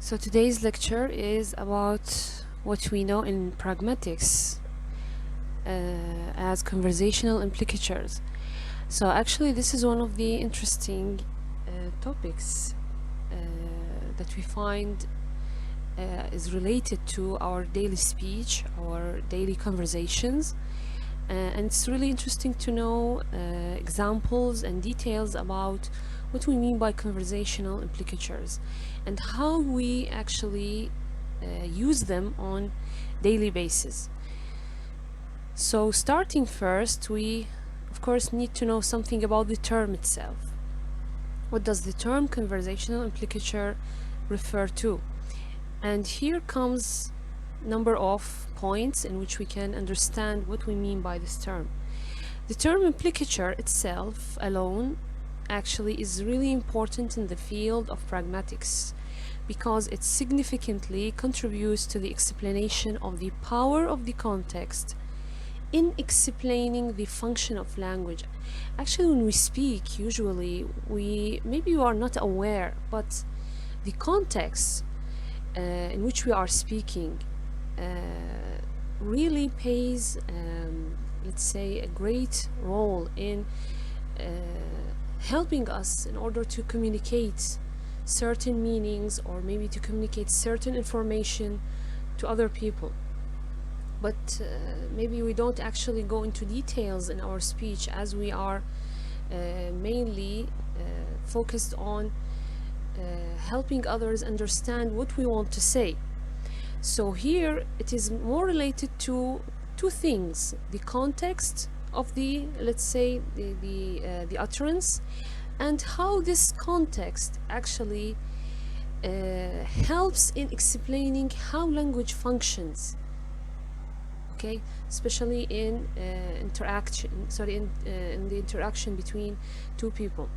So today's lecture is about what we know in pragmatics as conversational implicatures. So actually, this is one of the interesting topics that we find is related to our daily speech, our daily conversations. And it's really interesting to know examples and details about what we mean by conversational implicatures and how we actually use them on daily basis. So starting first, we of course need to know something about the term itself. What does the term conversational implicature refer to? And here comes number of points in which we can understand what we mean by this term. The term implicature itself alone actually is really important in the field of pragmatics because it significantly contributes to the explanation of the power of the context in explaining the function of language. Actually, when we speak, usually we are not aware, but the context in which we are speaking uh, really plays, let's say, a great role in uh, helping us in order to communicate certain meanings or maybe to communicate certain information to other people. But maybe we don't actually go into details in our speech as we are mainly focused on helping others understand what we want to say. So here it is more related to two things: the context of the, let's say, the utterance, and how this context actually helps in explaining how language functions. Okay, especially in in the interaction between two people.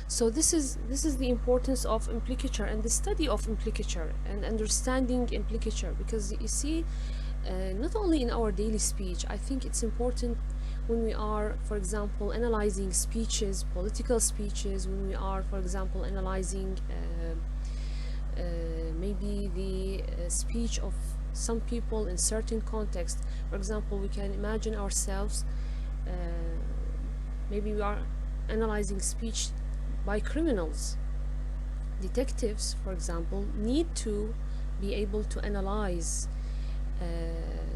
So this is the importance of implicature and the study of implicature and understanding implicature, because you see, not only in our daily speech, I think it's important when we are, for example, analyzing speeches, political speeches, when we are, for example, analyzing maybe the speech of some people in certain context. For example, we can imagine ourselves, maybe we are analyzing speech by criminals. Detectives, for example, need to be able to analyze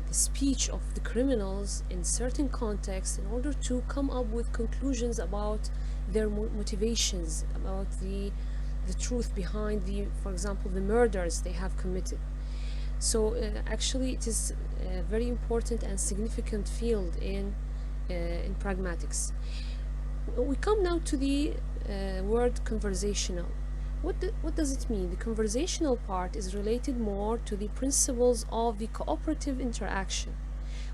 the speech of the criminals in certain contexts in order to come up with conclusions about their motivations, about the truth behind the, for example, the murders they have committed. So actually it is a very important and significant field in pragmatics. We come now to the word conversational. What does it mean? The conversational part is related more to the principles of the cooperative interaction,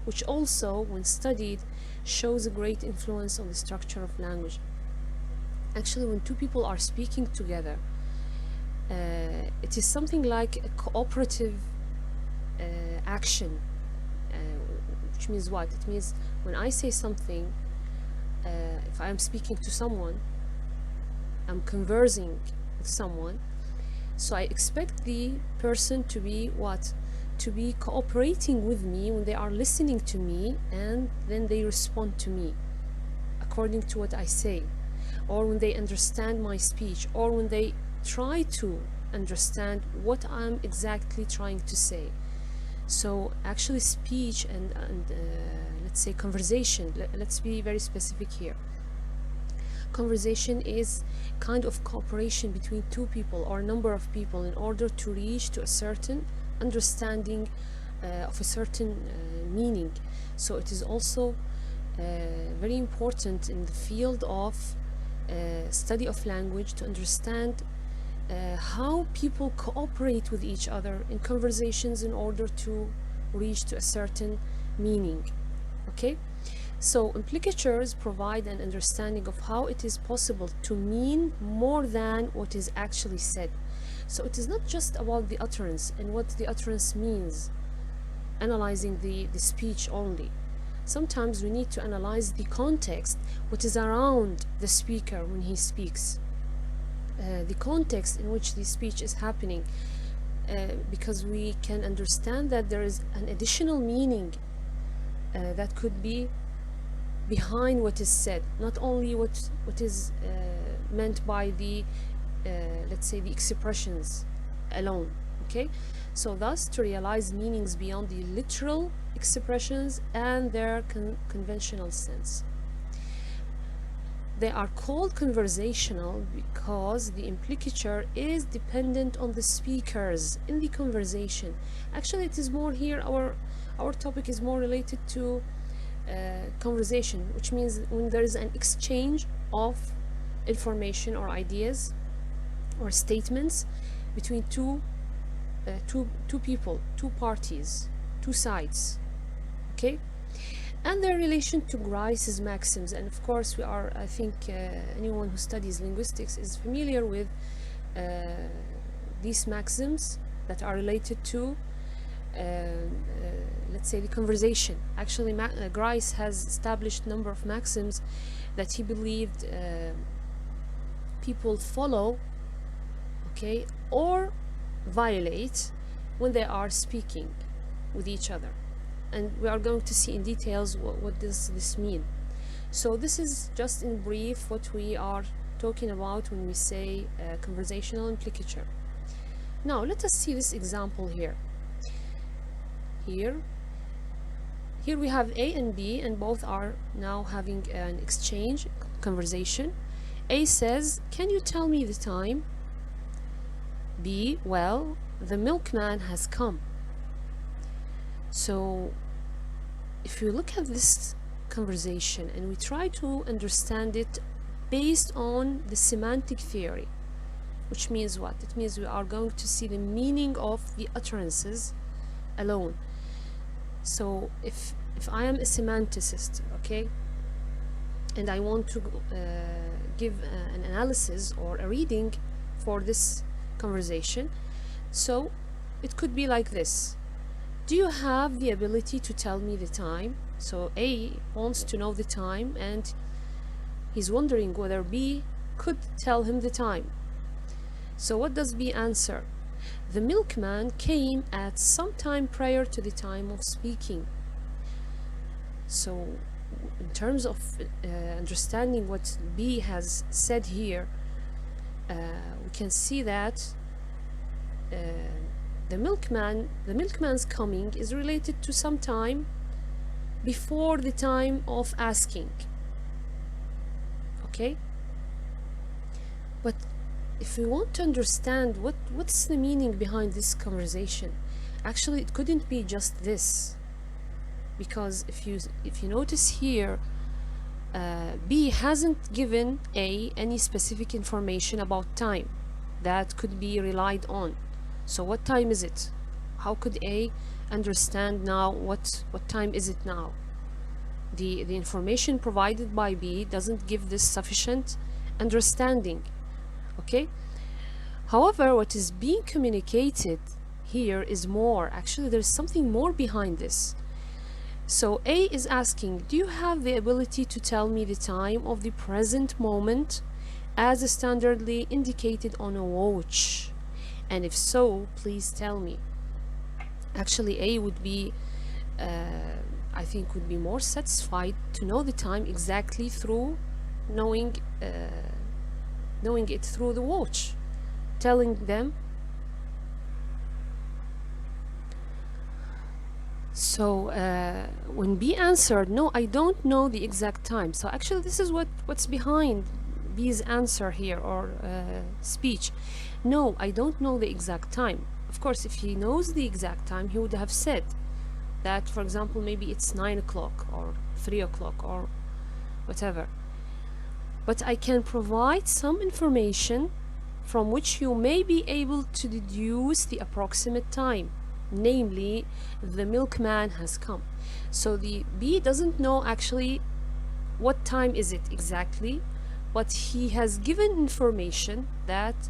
which also, when studied, shows a great influence on the structure of language. Actually, when two people are speaking together, it is something like a cooperative action, which means what? It means when I say something, if I am speaking to someone, I'm conversing with someone, so I expect the person to be what? To be cooperating with me when they are listening to me, and then they respond to me according to what I say, or when they understand my speech, or when they try to understand what I'm exactly trying to say. So actually speech and let's say conversation, let's be very specific here. Conversation is kind of cooperation between two people or a number of people in order to reach to a certain understanding of a certain meaning. So it is also very important in the field of study of language to understand how people cooperate with each other in conversations in order to reach to a certain meaning. Okay, so implicatures provide an understanding of how it is possible to mean more than what is actually said. So it is not just about the utterance and what the utterance means, analyzing the speech only. Sometimes we need to analyze the context, what is around the speaker when he speaks. the context in which the speech is happening, because we can understand that there is an additional meaning that could be behind what is said, not only what is meant by the let's say the expressions alone. Okay, so thus to realize meanings beyond the literal expressions and their conventional sense. They are called conversational because the implicature is dependent on the speakers in the conversation. Actually, it is more here, our topic is more related to conversation, which means when there is an exchange of information or ideas or statements between two people, two parties, two sides. Okay, and their relation to Grice's maxims. And of course, I think anyone who studies linguistics is familiar with these maxims that are related to let's say the conversation. Actually, Grice has established a number of maxims that he believed people follow, okay, or violate when they are speaking with each other. And we are going to see in details what does this mean. So this is just in brief what we are talking about when we say conversational implicature. Now let us see this example here. Here we have A and B, and both are now having an exchange, conversation. A says, "Can you tell me the time?" B, "Well, the milkman has come." So if you look at this conversation and we try to understand it based on the semantic theory, which means what? It means we are going to see the meaning of the utterances alone. So if I am a semanticist, okay, and I want to give an analysis or a reading for this conversation, so it could be like this: do you have the ability to tell me the time? So A wants to know the time, and he's wondering whether B could tell him the time. So what does B answer? The milkman came at some time prior to the time of speaking. So in terms of understanding what B has said here, we can see that the milkman's coming is related to some time before the time of asking. Okay, but if we want to understand what's the meaning behind this conversation, actually it couldn't be just this, because if you notice here, B hasn't given A any specific information about time that could be relied on. So what time is it? How could A understand now what time is it now? The information provided by B doesn't give this sufficient understanding. Okay, however, what is being communicated here is more. Actually, there's something more behind this. So A is asking, do you have the ability to tell me the time of the present moment as standardly indicated on a watch? And if so, please tell me. Actually, A would be I think would be more satisfied to know the time exactly through knowing it through the watch, telling them. So when B answered, no, I don't know the exact time. So actually this is what's behind B's answer here, or speech. No, I don't know the exact time. Of course, if he knows the exact time, he would have said that, for example, maybe it's 9 o'clock or 3 o'clock or whatever. But I can provide some information from which you may be able to deduce the approximate time, namely, the milkman has come. So the B doesn't know actually what time is it exactly, but he has given information that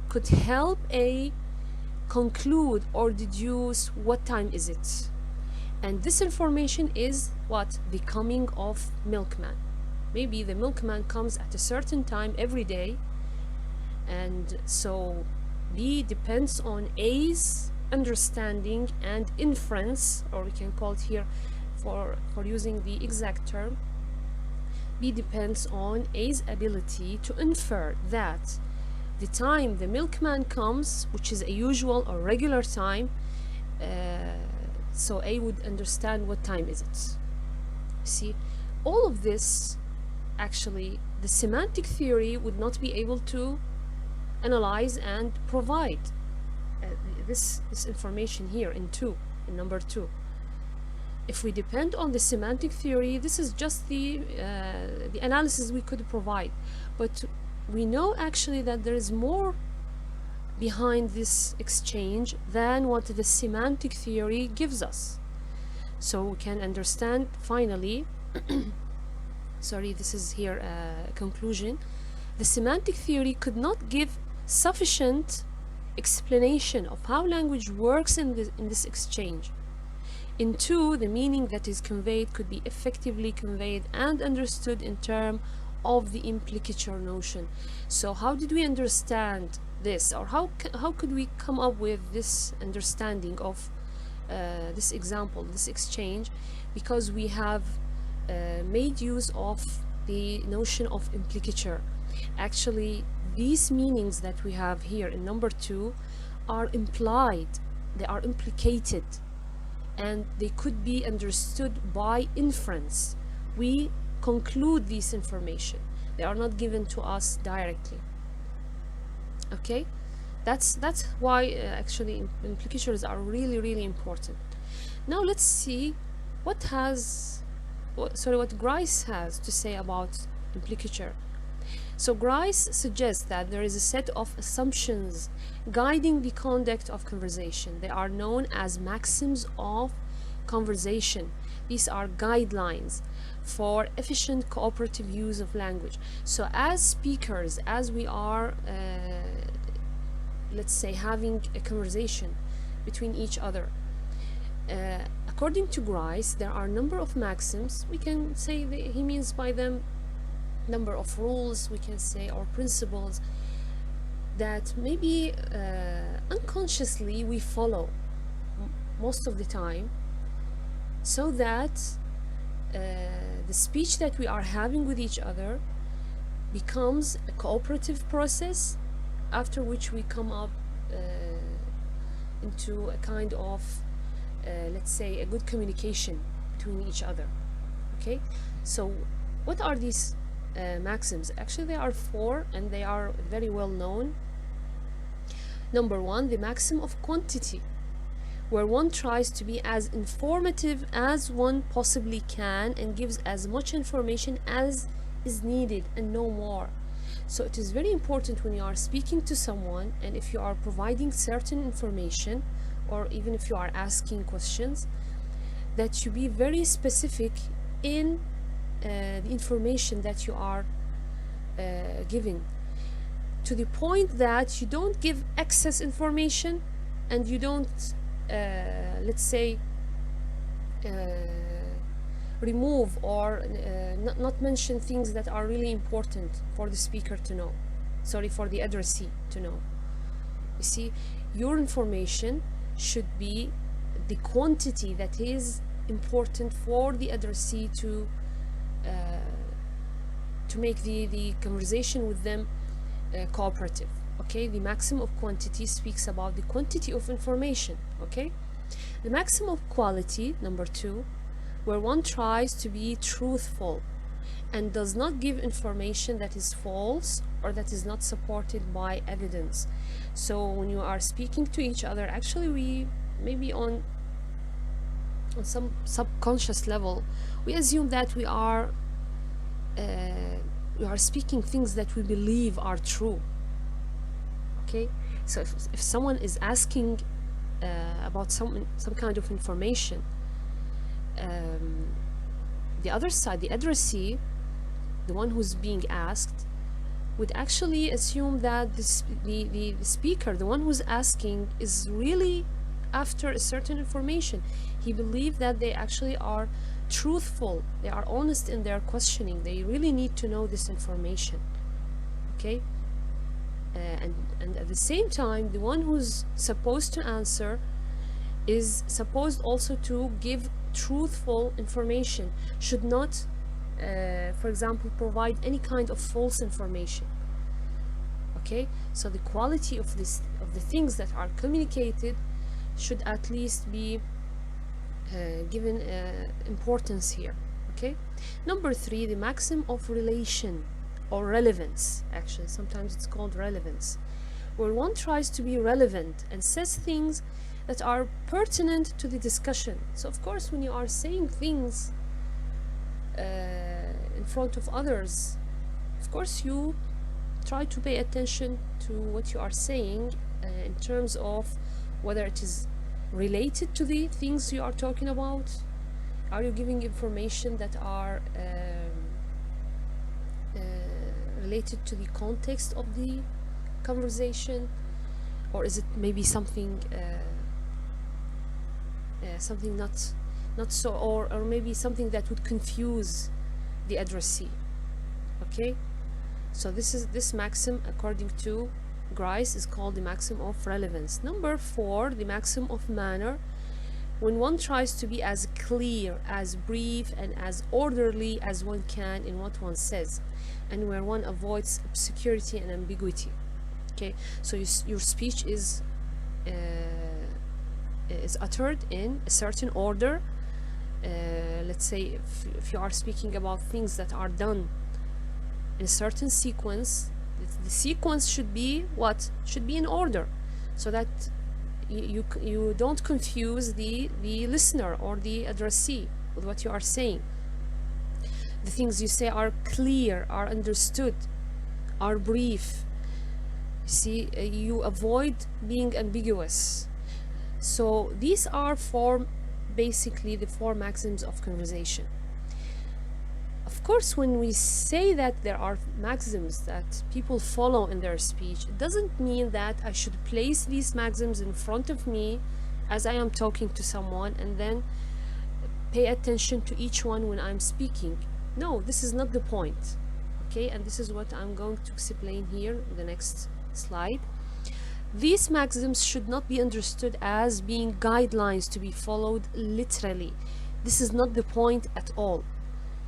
could help A conclude or deduce what time is it. And this information is what? The coming of milkman. Maybe the milkman comes at a certain time every day, And so B depends on A's understanding and inference, or we can call it here, for using the exact term, B depends on A's ability to infer that the time the milkman comes, which is a usual or regular time, so A would understand what time is it. See, all of this, actually, the semantic theory would not be able to analyze and provide this information here in number 2. If we depend on the semantic theory, this is just the analysis we could provide. But we know actually that there is more behind this exchange than what the semantic theory gives us. So we can understand finally, sorry, this is here a conclusion. The semantic theory could not give sufficient explanation of how language works in this exchange. In 2, the meaning that is conveyed could be effectively conveyed and understood in terms of the implicature notion. So how did we understand this, or how could we come up with this understanding of this example, this exchange? Because we have made use of the notion of implicature. Actually, these meanings that we have here in number 2 are implied, they are implicated, and they could be understood by inference. We conclude this information. They are not given to us directly. Okay, that's why actually implicatures are really important. Now let's see what Grice has to say about implicature. So Grice suggests that there is a set of assumptions guiding the conduct of conversation. They are known as maxims of conversation. These are guidelines for efficient cooperative use of language. So as speakers, as we are, let's say, having a conversation between each other, according to Grice, there are a number of maxims. We can say that he means by them number of rules, we can say, or principles that maybe unconsciously we follow most of the time, so that the speech that we are having with each other becomes a cooperative process, after which we come up into a kind of let's say a good communication between each other. Okay, so what are these maxims? Actually, there are 4, and they are very well known. Number 1, the maxim of quantity, where one tries to be as informative as one possibly can and gives as much information as is needed and no more. So it is very important when you are speaking to someone, and if you are providing certain information, or even if you are asking questions, that you be very specific in the information that you are giving, to the point that you don't give excess information, and you don't let's say remove or not mention things that are really important for the speaker to know, sorry, for the addressee to know. You see, your information should be the quantity that is important for the addressee to make the conversation with them cooperative. Okay, the maximum of quantity speaks about the quantity of information. Okay, the maximum of quality, number 2, where one tries to be truthful and does not give information that is false or that is not supported by evidence. So when you are speaking to each other, actually we maybe on some subconscious level, we assume that we are speaking things that we believe are true. Okay, so if someone is asking about some kind of information, the other side, the addressee, the one who's being asked, would actually assume that the speaker, the one who's asking, is really after a certain information. He believes that they actually are truthful, they are honest in their questioning, they really need to know this information. Okay, and at the same time, the one who's supposed to answer is supposed also to give truthful information, should not, for example, provide any kind of false information. Okay, so the quality of the things that are communicated should at least be given importance here. Okay, number 3, the maxim of relation or relevance. Actually, sometimes it's called relevance, where one tries to be relevant and says things that are pertinent to the discussion. So of course, when you are saying things in front of others, of course you try to pay attention to what you are saying in terms of whether it is related to the things you are talking about. Are you giving information that are related to the context of the conversation, or is it maybe something something not so, or maybe something that would confuse the addressee? Okay, so this maxim, according to Grice, is called the maxim of relevance. Number 4, the maxim of manner, when one tries to be as clear, as brief, and as orderly as one can in what one says, and where one avoids obscurity and ambiguity. Okay, so your speech is uttered in a certain order. Let's say if you are speaking about things that are done in a certain sequence, the sequence should be what? Should be in order, so that you don't confuse the listener or the addressee with what you are saying. The things you say are clear, are understood, are brief. See, you avoid being ambiguous. So these are basically the 4 maxims of conversation. Of course, when we say that there are maxims that people follow in their speech, it doesn't mean that I should place these maxims in front of me as I am talking to someone and then pay attention to each one when I'm speaking. No, this is not the point. Okay, and this is what I'm going to explain here in the next slide. These maxims should not be understood as being guidelines to be followed literally. This is not the point at all.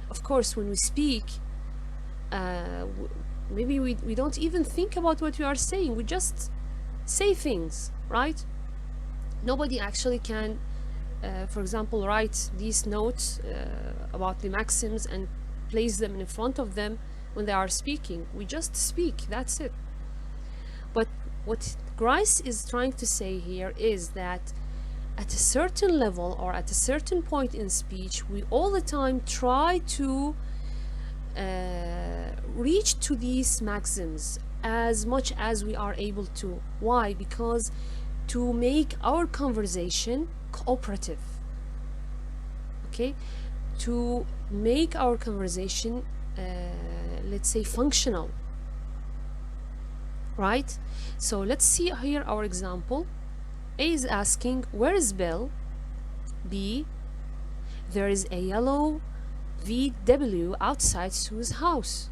Of course, when we speak, maybe we don't even think about what we are saying. We just say things, right? Nobody actually can, for example, write these notes about the maxims and place them in front of them when they are speaking. We just speak, that's it. But what Grice is trying to say here is that at a certain level or at a certain point in speech, we all the time try to reach to these maxims as much as we are able to. Why? Because to make our conversation cooperative, okay, to make our conversation let's say functional, right? So let's see here our example. A is asking, where is Bill? B, there is a yellow VW outside Sue's house.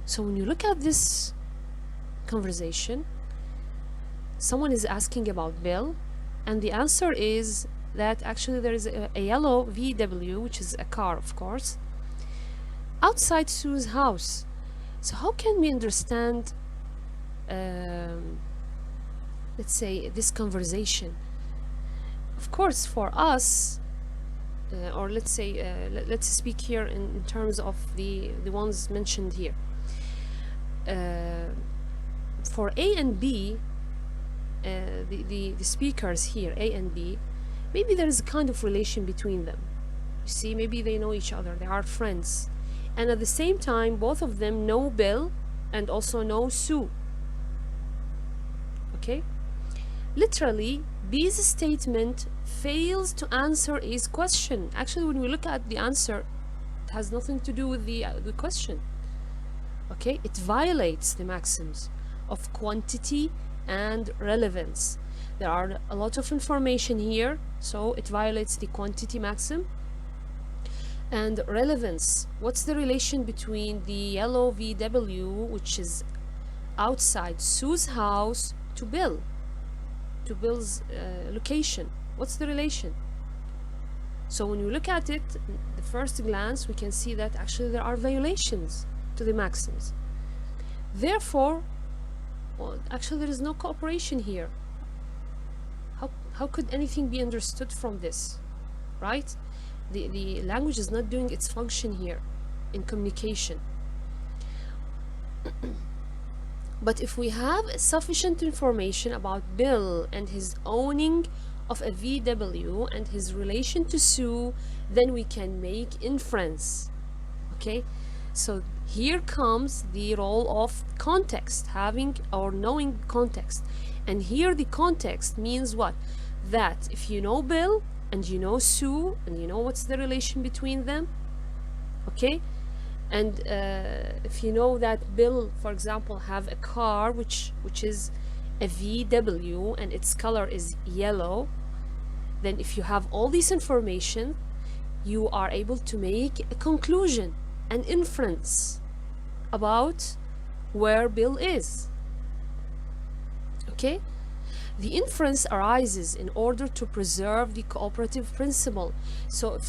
So when you look at this conversation, someone is asking about Bill, and the answer is that actually there is a yellow VW, which is a car, of course, outside Sue's house. So how can we understand let's say this conversation? Of course, for us, or let's say let's speak here in terms of the ones mentioned here. For A and B, the speakers here, A and B, maybe there is a kind of relation between them. You see, maybe they know each other, they are friends, and at the same time both of them know Bill and also know Sue. Okay, literally B's statement fails to answer A's question. Actually, when we look at the answer, it has nothing to do with the question. Okay, it violates the maxims of quantity and relevance. There are a lot of information here, so it violates the quantity maxim. And relevance, what's the relation between the yellow VW, which is outside Sue's house to Bill's location. What's the relation? So when you look at it, the first glance, we can see that actually there are violations to the maxims. Therefore, well, actually there is no cooperation here. How could anything be understood from this, right? The language is not doing its function here in communication. But if we have sufficient information about Bill and his owning of a VW and his relation to Sue, then we can make inference. Okay, so here comes the role of context, having or knowing context. And here the context means what? That if you know Bill and you know Sue and you know what's the relation between them, okay, and if you know that Bill, for example, have a car which is a VW and its color is yellow, then if you have all this information, you are able to make a conclusion, an inference about where Bill is. Okay? The inference arises in order to preserve the cooperative principle. So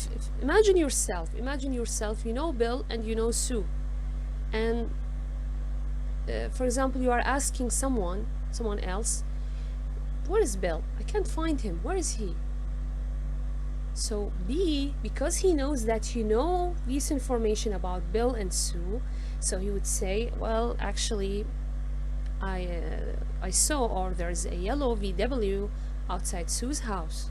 imagine yourself, you know Bill and you know Sue. And for example, you are asking someone else, where is Bill? I can't find him. Where is he? So B, because he knows that you know this information about Bill and Sue, so he would say, well, actually, I saw, or there's a yellow VW outside Sue's house.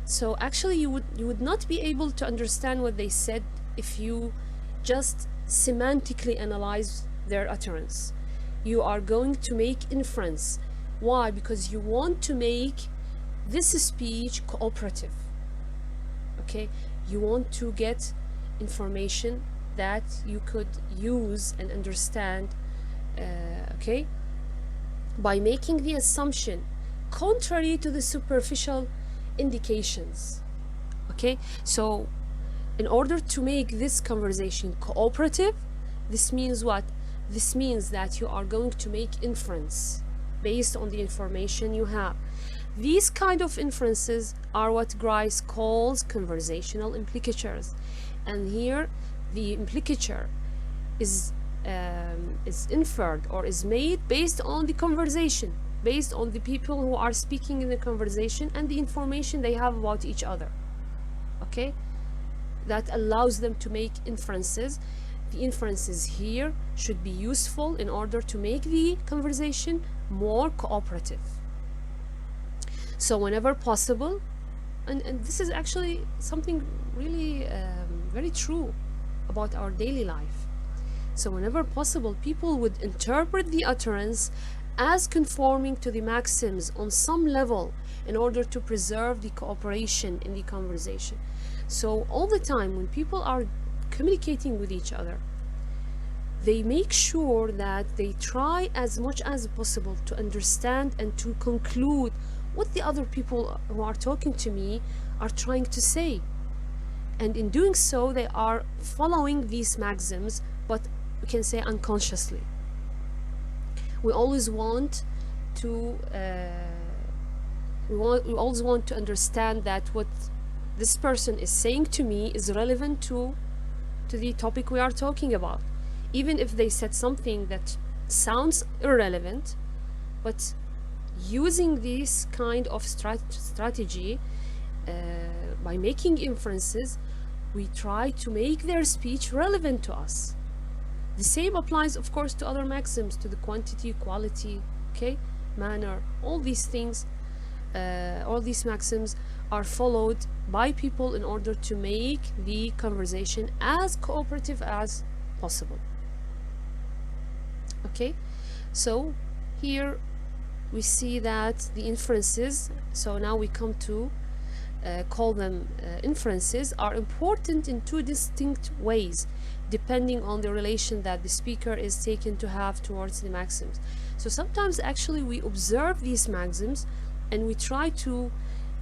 So actually you would not be able to understand what they said if you just semantically analyze their utterance. You are going to make inference. Why? Because you want to make this speech cooperative. Okay? You want to get information that you could use and understand, okay, by making the assumption contrary to the superficial indications. Okay, so in order to make this conversation cooperative, this means what? This means that you are going to make inference based on the information you have. These kind of inferences are what Grice calls conversational implicatures, and here the implicature is inferred or is made based on the conversation, based on the people who are speaking in the conversation and the information they have about each other. Okay, that allows them to make inferences. The inferences here should be useful in order to make the conversation more cooperative. So whenever possible, and this is actually something really very true about our daily life. So whenever possible, people would interpret the utterance as conforming to the maxims on some level in order to preserve the cooperation in the conversation. So all the time when people are communicating with each other, they make sure that they try as much as possible to understand and to conclude what the other people who are talking to me are trying to say. And in doing so, they are following these maxims, but we can say unconsciously. We always want to we always want to understand that what this person is saying to me is relevant to the topic we are talking about, even if they said something that sounds irrelevant. But using this kind of strategy, by making inferences, we try to make their speech relevant to us. The same applies, of course, to other maxims, to the quantity, quality, okay, manner. All these things, all these maxims are followed by people in order to make the conversation as cooperative as possible. Okay, so here we see that the inferences, so now we come to call them inferences, are important in two distinct ways, depending on the relation that the speaker is taken to have towards the maxims. So sometimes actually we observe these maxims and we try to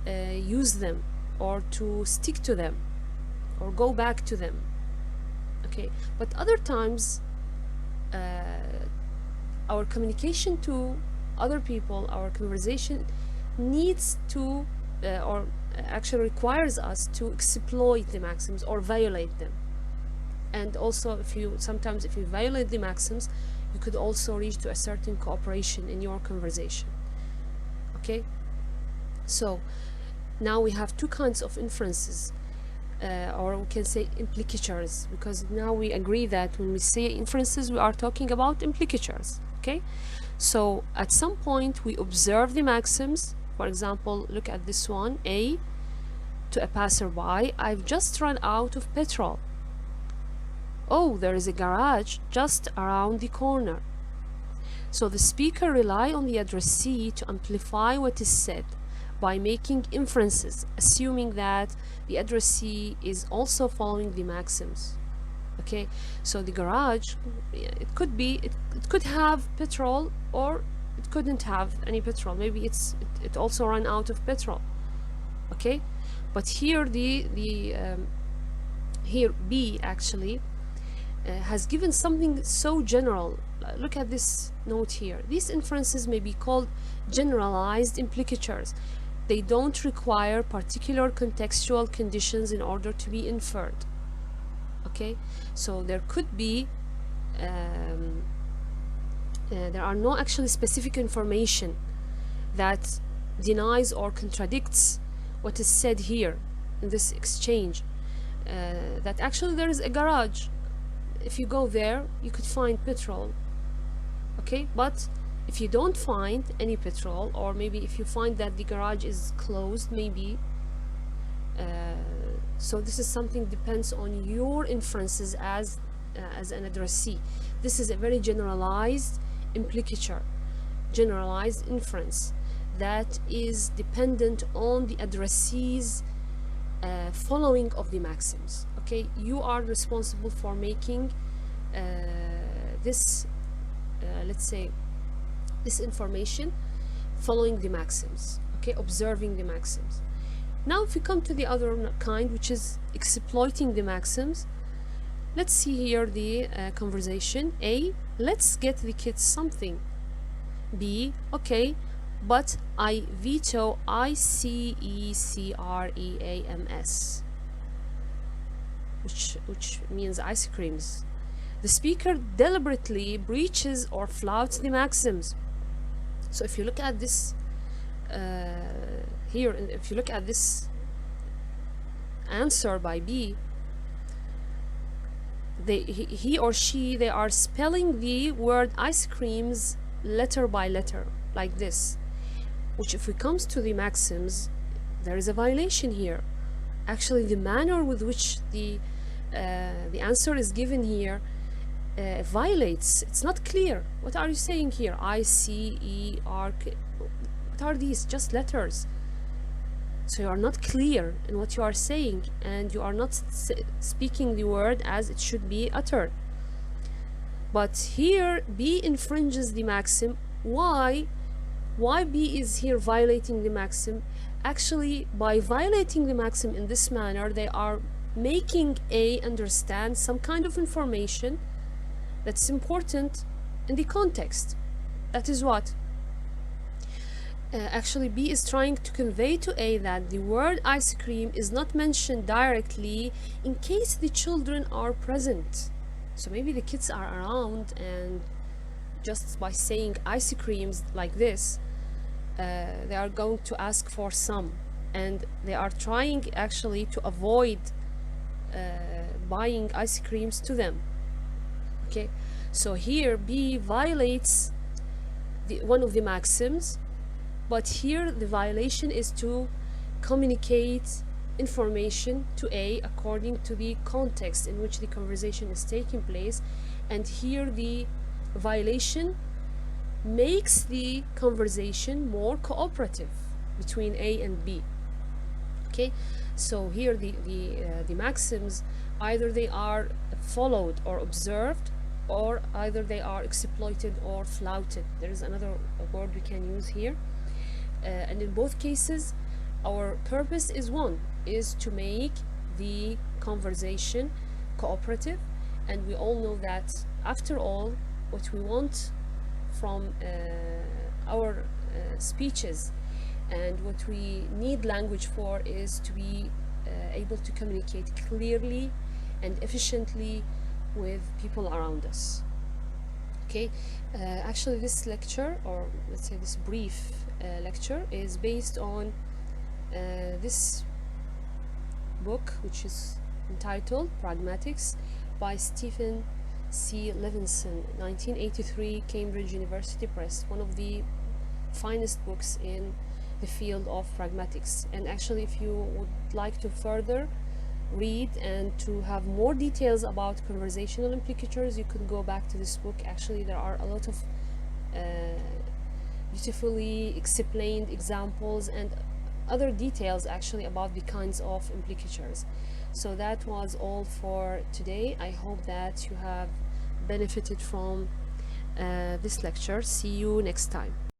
use them or to stick to them or go back to them. Okay, but other times our communication to other people, our conversation needs to or actually requires us to exploit the maxims or violate them. And also, if you sometimes if you violate the maxims, you could also reach to a certain cooperation in your conversation. Okay, so now we have two kinds of inferences, or we can say implicatures, because now we agree that when we say inferences we are talking about implicatures. Okay, so at some point we observe the maxims. For example, look at this one. A, to a passerby, I've just run out of petrol. Oh, there is a garage just around the corner. So the speaker rely on the addressee to amplify what is said by making inferences, assuming that the addressee is also following the maxims. Okay, so the garage, it could be, it could have petrol, or it couldn't have any petrol. Maybe it also ran out of petrol. Okay, but here here B actually has given something so general. Look at this note here. These inferences may be called generalized implicatures. They don't require particular contextual conditions in order to be inferred. Okay, so there could be there are no actually specific information that denies or contradicts what is said here in this exchange. That actually there is a garage. If you go there, you could find petrol. Okay, but if you don't find any petrol, or maybe if you find that the garage is closed, maybe so this is something depends on your inferences as an addressee. This is a very generalized implicature, generalized inference that is dependent on the addressee's following of the maxims. Okay, you are responsible for making this let's say this information following the maxims. Okay, observing the maxims. Now if we come to the other kind, which is exploiting the maxims, let's see here the conversation. A, let's get the kids something. B, okay, but I veto ICECREAMS, which means ice creams. The speaker deliberately breaches or flouts the maxims. So if you look at this here, and if you look at this answer by B, he or she, they are spelling the word ice creams letter by letter like this, which if it comes to the maxims, there is a violation here. Actually, the manner with which the answer is given here violates. It's not clear. What are you saying here? ICERK. What are these? Just letters. So you are not clear in what you are saying, and you are not speaking the word as it should be uttered. But here B infringes the maxim. Why B is here violating the maxim? Actually, by violating the maxim in this manner, they are making A understand some kind of information that's important in the context. That is what actually B is trying to convey to A, that the word ice cream is not mentioned directly in case the children are present. So maybe the kids are around, and just by saying ice creams like this, they are going to ask for some, and they are trying actually to avoid buying ice creams to them. Okay, so here B violates one of the maxims, but here the violation is to communicate information to A according to the context in which the conversation is taking place, and here the violation makes the conversation more cooperative between A and B. Okay, so here the maxims, either they are followed or observed, or either they are exploited or flouted. There is another word we can use here, and in both cases our purpose is one, is to make the conversation cooperative. And we all know that after all, what we want from our speeches, and what we need language for is to be able to communicate clearly and efficiently with people around us. Okay, actually this lecture, or let's say this brief lecture, is based on this book, which is entitled Pragmatics by Stephen C. Levinson, 1983, Cambridge University Press, one of the finest books in the field of pragmatics. And actually, if you would like to further read and to have more details about conversational implicatures, you could go back to this book. Actually, there are a lot of beautifully explained examples and other details actually about the kinds of implicatures. So that was all for today. I hope that you have benefited from this lecture. See you next time.